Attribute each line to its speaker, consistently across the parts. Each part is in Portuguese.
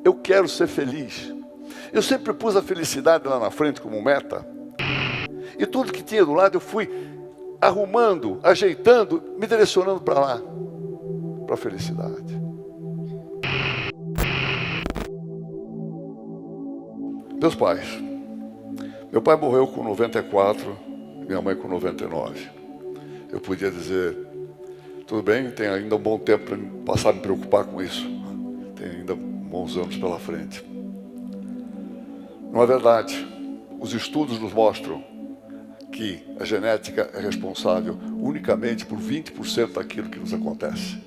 Speaker 1: eu quero ser feliz. Eu sempre pus a felicidade lá na frente como meta. E tudo que tinha do lado eu fui arrumando, ajeitando, me direcionando para lá, para a felicidade. Meus pais. Meu pai morreu com 94, minha mãe com 99. Eu podia dizer, tudo bem, tem ainda um bom tempo para passar a me preocupar com isso. Tem ainda bons anos pela frente. Não é verdade. Os estudos nos mostram que a genética é responsável unicamente por 20% daquilo que nos acontece.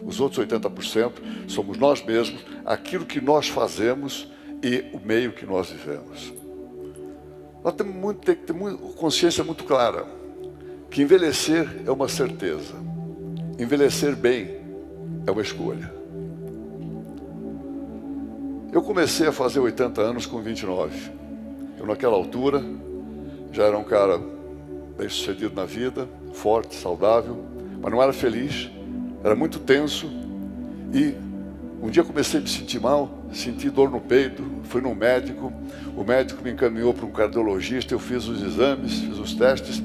Speaker 1: Os outros 80% somos nós mesmos, aquilo que nós fazemos e o meio que nós vivemos. Nós temos que ter consciência muito clara que envelhecer é uma certeza. Envelhecer bem é uma escolha. Eu comecei a fazer 80 anos com 29. Eu, naquela altura, já era um cara bem sucedido na vida, forte, saudável, mas não era feliz, era muito tenso. E um dia comecei a me sentir mal, senti dor no peito, fui no médico, o médico me encaminhou para um cardiologista, eu fiz os exames, fiz os testes.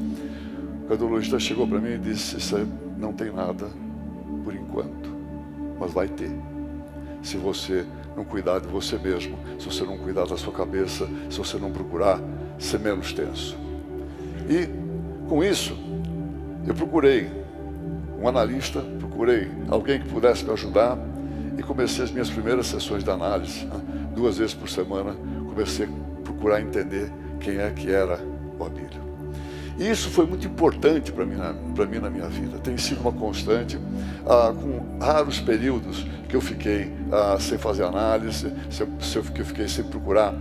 Speaker 1: O cardiologista chegou para mim e disse, isso aí não tem nada por enquanto, mas vai ter. Se você não cuidar de você mesmo, se você não cuidar da sua cabeça, se você não procurar ser menos tenso. E com isso, eu procurei um analista, procurei alguém que pudesse me ajudar e comecei as minhas primeiras sessões de análise, 2 vezes por semana, comecei a procurar entender quem é que era o Abílio. E isso foi muito importante para mim na minha vida. Tem sido uma constante, com raros períodos que eu fiquei sem fazer análise, que eu fiquei sem procurar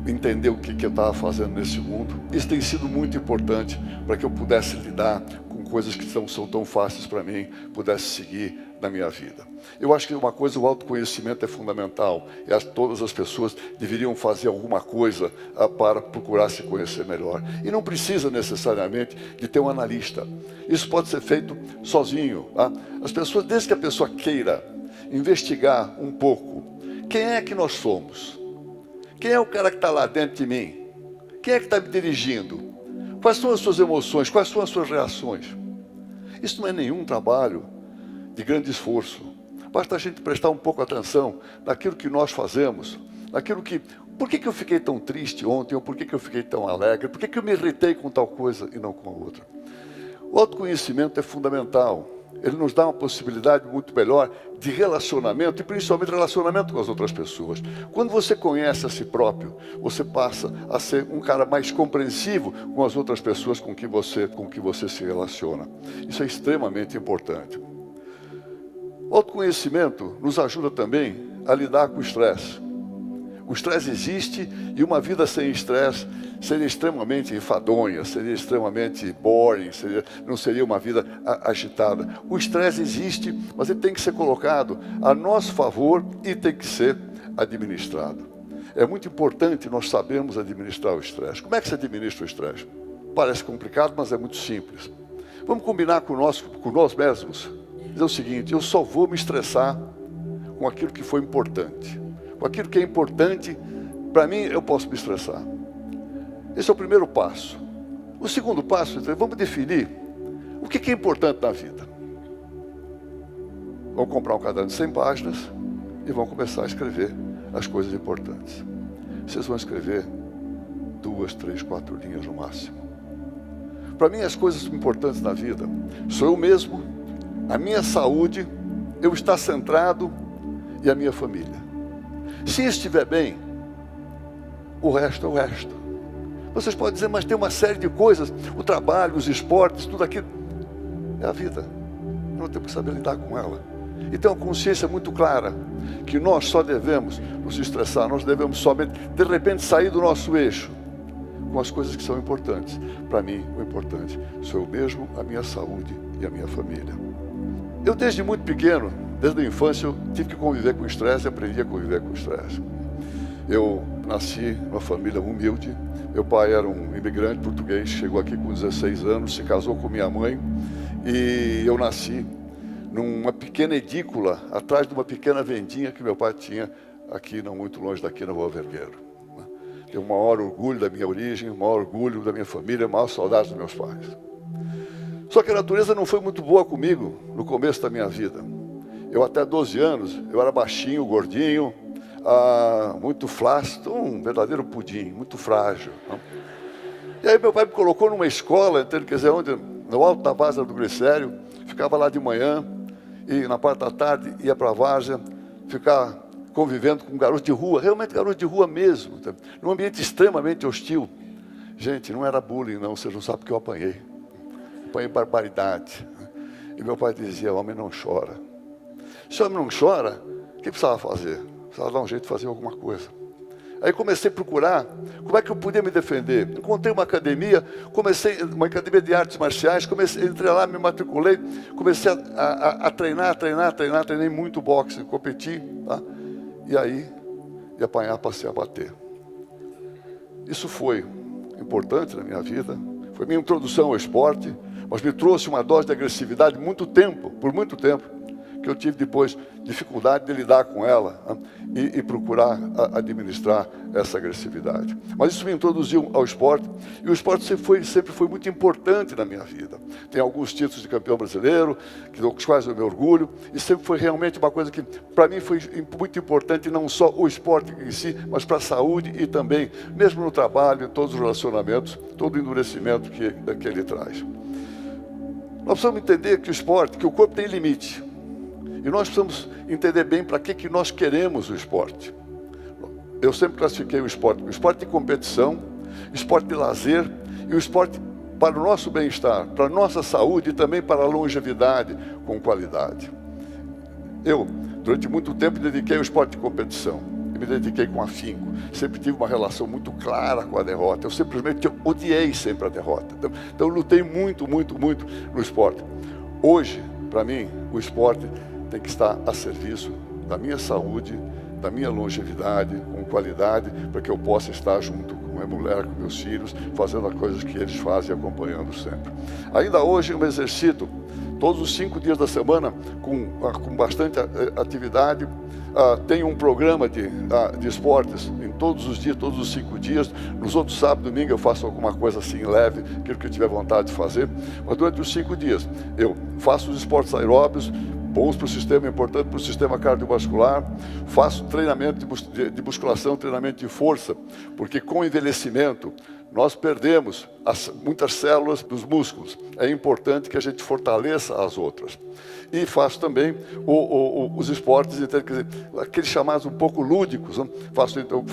Speaker 1: entender o que eu estava fazendo nesse mundo. Isso tem sido muito importante para que eu pudesse lidar com coisas que não são tão fáceis para mim, pudesse seguir na minha vida. Eu acho que uma coisa, o autoconhecimento é fundamental. E todas as pessoas deveriam fazer alguma coisa para procurar se conhecer melhor. E não precisa necessariamente de ter um analista. Isso pode ser feito sozinho. As pessoas, desde que a pessoa queira investigar um pouco, quem é que nós somos? Quem é o cara que está lá dentro de mim? Quem é que está me dirigindo? Quais são as suas emoções? Quais são as suas reações? Isso não é nenhum trabalho de grande esforço. Basta a gente prestar um pouco atenção naquilo que nós fazemos, naquilo que... Por que eu fiquei tão triste ontem? Ou por que eu fiquei tão alegre? Por que eu me irritei com tal coisa e não com a outra? O autoconhecimento é fundamental. Ele nos dá uma possibilidade muito melhor de relacionamento, e principalmente relacionamento com as outras pessoas. Quando você conhece a si próprio, você passa a ser um cara mais compreensivo com as outras pessoas com que você se relaciona. Isso é extremamente importante. O autoconhecimento nos ajuda também a lidar com o estresse. O estresse existe e uma vida sem estresse seria extremamente enfadonha, seria extremamente boring, não seria uma vida agitada. O estresse existe, mas ele tem que ser colocado a nosso favor e tem que ser administrado. É muito importante nós sabermos administrar o estresse. Como é que se administra o estresse? Parece complicado, mas é muito simples. Vamos combinar com nós mesmos. Dizer o seguinte, eu só vou me estressar com aquilo que foi importante. Com aquilo que é importante, para mim, eu posso me estressar. Esse é o primeiro passo. O segundo passo, então, vamos definir o que é importante na vida. Vamos comprar um caderno de 100 páginas e vamos começar a escrever as coisas importantes. Vocês vão escrever 2, 3, 4 linhas no máximo. Para mim, as coisas importantes na vida sou eu mesmo, a minha saúde, eu estar centrado e a minha família. Se estiver bem, o resto é o resto. Vocês podem dizer, mas tem uma série de coisas, o trabalho, os esportes, tudo aquilo. É a vida. Nós temos que saber lidar com ela. E ter uma consciência muito clara que nós só devemos nos estressar, nós devemos somente, de repente, sair do nosso eixo com as coisas que são importantes. Para mim, o importante sou eu mesmo, a minha saúde e a minha família. Eu, desde muito pequeno, desde a infância, eu tive que conviver com o estresse e aprendi a conviver com o estresse. Eu nasci numa família humilde. Meu pai era um imigrante português, chegou aqui com 16 anos, se casou com minha mãe. E eu nasci numa pequena edícula, atrás de uma pequena vendinha que meu pai tinha aqui, não muito longe daqui, na Rua Vergueiro. Tenho o maior orgulho da minha origem, o maior orgulho da minha família, a maior saudade dos meus pais. Só que a natureza não foi muito boa comigo no começo da minha vida. Eu até 12 anos, eu era baixinho, gordinho, muito flácido, um verdadeiro pudim, muito frágil. E aí meu pai me colocou numa escola, quer dizer, onde, no alto da várzea do Glicério, ficava lá de manhã e na parte da tarde ia para a várzea, ficar convivendo com garotos de rua, realmente garotos de rua mesmo, num ambiente extremamente hostil. Gente, não era bullying não, vocês não sabem o que eu apanhei. Apanhei barbaridade. E meu pai dizia, homem não chora. Se o homem não chora, o que precisava fazer? Precisava dar um jeito de fazer alguma coisa. Aí comecei a procurar como é que eu podia me defender. Encontrei uma academia, uma academia de artes marciais, entrei lá, me matriculei, comecei a treinei muito boxe, competi, tá? E aí, de apanhar, passei a bater. Isso foi importante na minha vida, foi minha introdução ao esporte, mas me trouxe uma dose de agressividade por muito tempo, que eu tive depois dificuldade de lidar com ela, né? e procurar administrar essa agressividade. Mas isso me introduziu ao esporte, e o esporte sempre foi muito importante na minha vida. Tenho alguns títulos de campeão brasileiro, dos quais eu me orgulho, e sempre foi realmente uma coisa que, para mim, foi muito importante, não só o esporte em si, mas para a saúde e também, mesmo no trabalho, em todos os relacionamentos, todo o endurecimento que ele traz. Nós precisamos entender que o corpo tem limite. E nós precisamos entender bem para que nós queremos o esporte. Eu sempre classifiquei o esporte de competição, esporte de lazer e o esporte para o nosso bem-estar, para a nossa saúde e também para a longevidade com qualidade. Eu, durante muito tempo, dediquei ao esporte de competição. E me dediquei com afinco. Sempre tive uma relação muito clara com a derrota. Eu simplesmente odiei sempre a derrota. Então eu lutei muito no esporte. Hoje, para mim, o esporte tem que estar a serviço da minha saúde, da minha longevidade, com qualidade, para que eu possa estar junto com minha mulher, com meus filhos, fazendo as coisas que eles fazem, acompanhando sempre. Ainda hoje eu me exercito todos os 5 dias da semana, com bastante atividade. Tenho um programa de esportes em todos os dias, todos os 5 dias. Nos outros sábado e domingo eu faço alguma coisa assim leve, aquilo que eu tiver vontade de fazer. Mas durante os 5 dias eu faço os esportes aeróbios, bons para o sistema, importante para o sistema cardiovascular. Faço treinamento de musculação, treinamento de força, porque com o envelhecimento nós perdemos muitas células dos músculos. É importante que a gente fortaleça as outras. E faço também os esportes, aqueles chamados um pouco lúdicos. Né?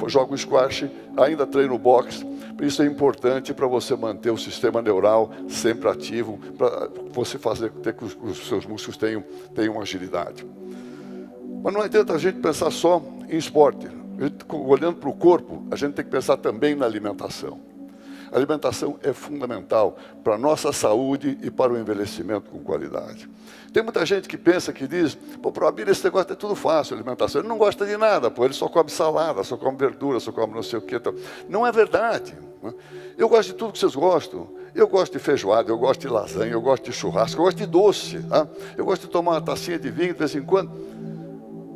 Speaker 1: Jogo squash, ainda treino boxe. Isso é importante para você manter o sistema neural sempre ativo, para você ter que os seus músculos tenham agilidade. Mas não adianta a gente pensar só em esporte. Olhando para o corpo, a gente tem que pensar também na alimentação. A alimentação é fundamental para a nossa saúde e para o envelhecimento com qualidade. Tem muita gente que pensa, que diz, pô, para o Abílio esse negócio é tudo fácil, alimentação. Ele não gosta de nada, pô, ele só come salada, só come verdura, só come não sei o quê. Não é verdade. Né? Eu gosto de tudo que vocês gostam. Eu gosto de feijoada, eu gosto de lasanha, eu gosto de churrasco, eu gosto de doce. Tá? Eu gosto de tomar uma tacinha de vinho de vez em quando.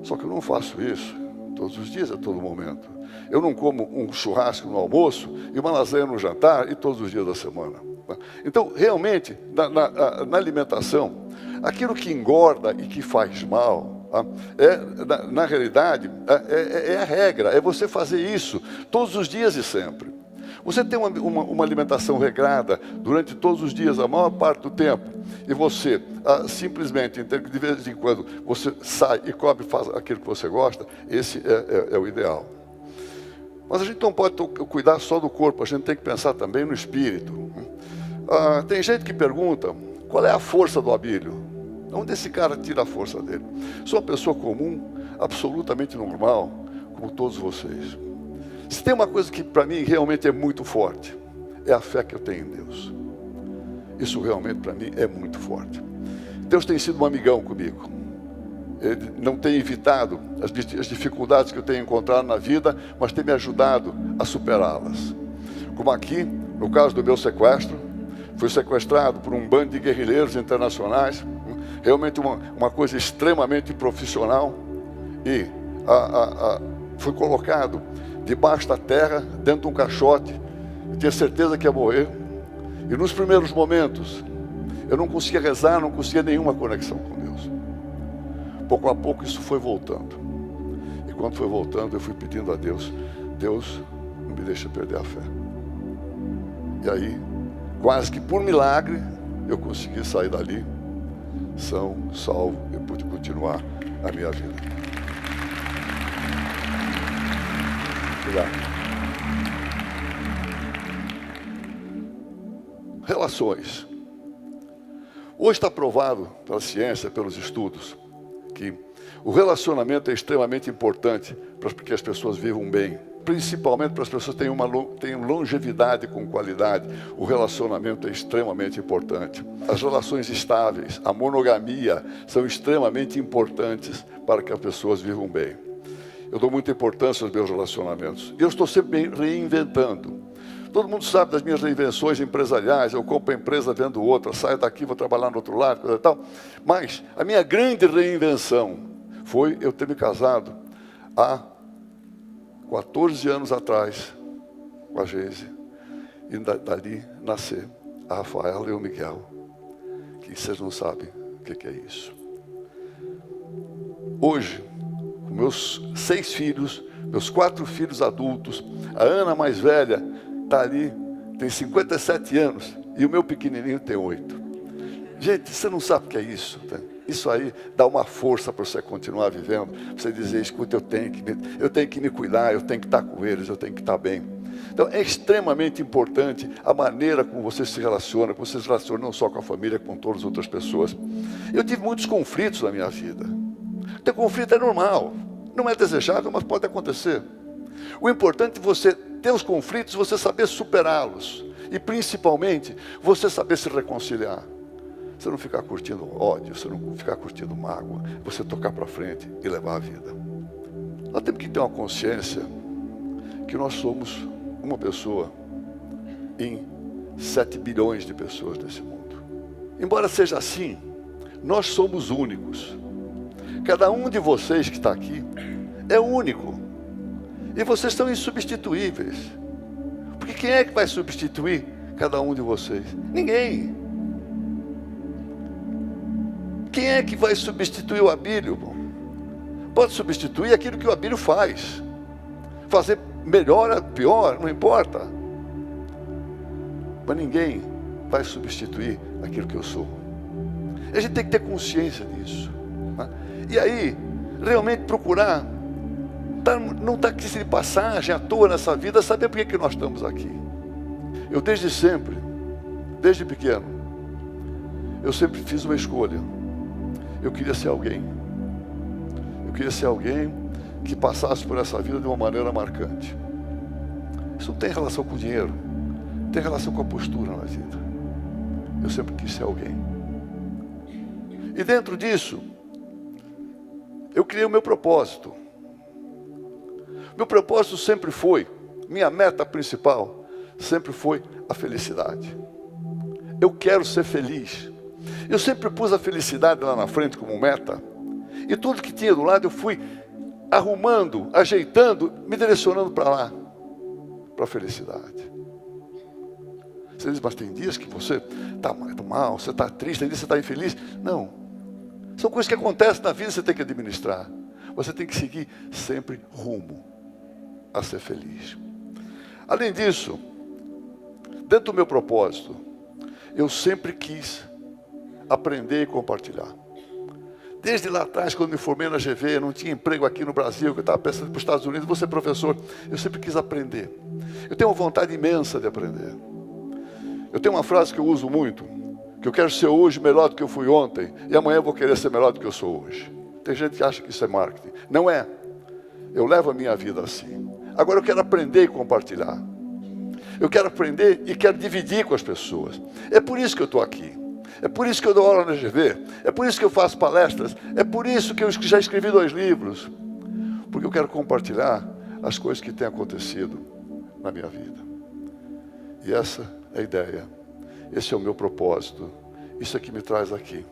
Speaker 1: Só que eu não faço isso todos os dias, a todo momento. Eu não como um churrasco no almoço e uma lasanha no jantar e todos os dias da semana. Então, realmente, na alimentação, aquilo que engorda e que faz mal, na realidade, é a regra, é você fazer isso todos os dias e sempre. Você tem uma alimentação regrada durante todos os dias, a maior parte do tempo, e você simplesmente, de vez em quando, você sai e come e faz aquilo que você gosta, esse é o ideal. Mas a gente não pode cuidar só do corpo, a gente tem que pensar também no espírito. Tem gente que pergunta, qual é a força do Abílio? Onde esse cara tira a força dele? Sou uma pessoa comum, absolutamente normal, como todos vocês. Se tem uma coisa que para mim realmente é muito forte, é a fé que eu tenho em Deus. Isso realmente para mim é muito forte. Deus tem sido um amigão comigo. Ele não tem evitado as dificuldades que eu tenho encontrado na vida, mas tem me ajudado a superá-las. Como aqui, no caso do meu sequestro, fui sequestrado por um bando de guerrilheiros internacionais, realmente uma coisa extremamente profissional, e fui colocado debaixo da terra, dentro de um caixote. Eu tinha certeza que ia morrer. E nos primeiros momentos, eu não conseguia rezar, não conseguia nenhuma conexão com Deus. Pouco a pouco isso foi voltando. E quando foi voltando, eu fui pedindo a Deus: Deus, não me deixa perder a fé. E aí, quase que por milagre, eu consegui sair dali, são, salvo, e pude continuar a minha vida. Obrigado. Relações. Hoje está provado pela ciência, pelos estudos, que o relacionamento é extremamente importante para que as pessoas vivam bem. Principalmente para as pessoas que tenham longevidade com qualidade. O relacionamento é extremamente importante. As relações estáveis, a monogamia, são extremamente importantes para que as pessoas vivam bem. Eu dou muita importância aos meus relacionamentos. E eu estou sempre reinventando. Todo mundo sabe das minhas reinvenções empresariais. Eu compro a empresa, vendo outra, saio daqui, vou trabalhar no outro lado, coisa e tal. Mas a minha grande reinvenção foi eu ter me casado há 14 anos atrás com a Geise, e dali nascer a Rafaela e o Miguel, que vocês não sabem o que é isso. Hoje, com meus 6 filhos, meus 4 filhos adultos, a Ana mais velha está ali, tem 57 anos, e o meu pequenininho tem 8. Gente, você não sabe o que é isso, tá? Isso aí dá uma força para você continuar vivendo. Você dizer, escuta, eu tenho que me cuidar, eu tenho que estar com eles, eu tenho que estar bem. Então é extremamente importante a maneira como você se relaciona, como você se relaciona não só com a família, com todas as outras pessoas. Eu tive muitos conflitos na minha vida. Ter conflito é normal, não é desejável, mas pode acontecer. O importante é você ter os conflitos, você saber superá-los. E principalmente, você saber se reconciliar. Você não ficar curtindo ódio, você não ficar curtindo mágoa, você tocar para frente e levar a vida. Nós temos que ter uma consciência que nós somos uma pessoa em 7 bilhões de pessoas nesse mundo. Embora seja assim, nós somos únicos. Cada um de vocês que está aqui é único. E vocês são insubstituíveis. Porque quem é que vai substituir cada um de vocês? Ninguém. Quem é que vai substituir o Abílio? Pode substituir aquilo que o Abílio faz. Fazer melhor, pior, não importa. Mas ninguém vai substituir aquilo que eu sou. A gente tem que ter consciência disso, né? E aí, realmente procurar não estar aqui de passagem à toa nessa vida, saber por que nós estamos aqui. Eu desde sempre, desde pequeno, eu sempre fiz uma escolha. Eu queria ser alguém. Eu queria ser alguém que passasse por essa vida de uma maneira marcante. Isso não tem relação com o dinheiro, tem relação com a postura na vida. Eu sempre quis ser alguém. E dentro disso, eu criei o meu propósito. Meu propósito sempre foi, minha meta principal, sempre foi a felicidade. Eu quero ser feliz. Eu sempre pus a felicidade lá na frente como meta. E tudo que tinha do lado eu fui arrumando, ajeitando, me direcionando para lá. Para a felicidade. Você diz, mas tem dias que você está mal, você está triste, tem dias que você está infeliz. Não. São coisas que acontecem na vida e você tem que administrar. Você tem que seguir sempre rumo a ser feliz. Além disso, dentro do meu propósito, eu sempre quis aprender e compartilhar. Desde lá atrás, quando me formei na GV, eu não tinha emprego aqui no Brasil, que eu estava pensando para os Estados Unidos, vou ser professor. Eu sempre quis aprender. Eu tenho uma vontade imensa de aprender. Eu tenho uma frase que eu uso muito, que eu quero ser hoje melhor do que eu fui ontem, e amanhã eu vou querer ser melhor do que eu sou hoje. Tem gente que acha que isso é marketing. Não é. Eu levo a minha vida assim. Agora eu quero aprender e compartilhar. Eu quero aprender e quero dividir com as pessoas. É por isso que eu estou aqui. É por isso que eu dou aula na GV. É por isso que eu faço palestras. É por isso que eu já escrevi 2 livros. Porque eu quero compartilhar as coisas que têm acontecido na minha vida. E essa é a ideia. Esse é o meu propósito. Isso é que me traz aqui.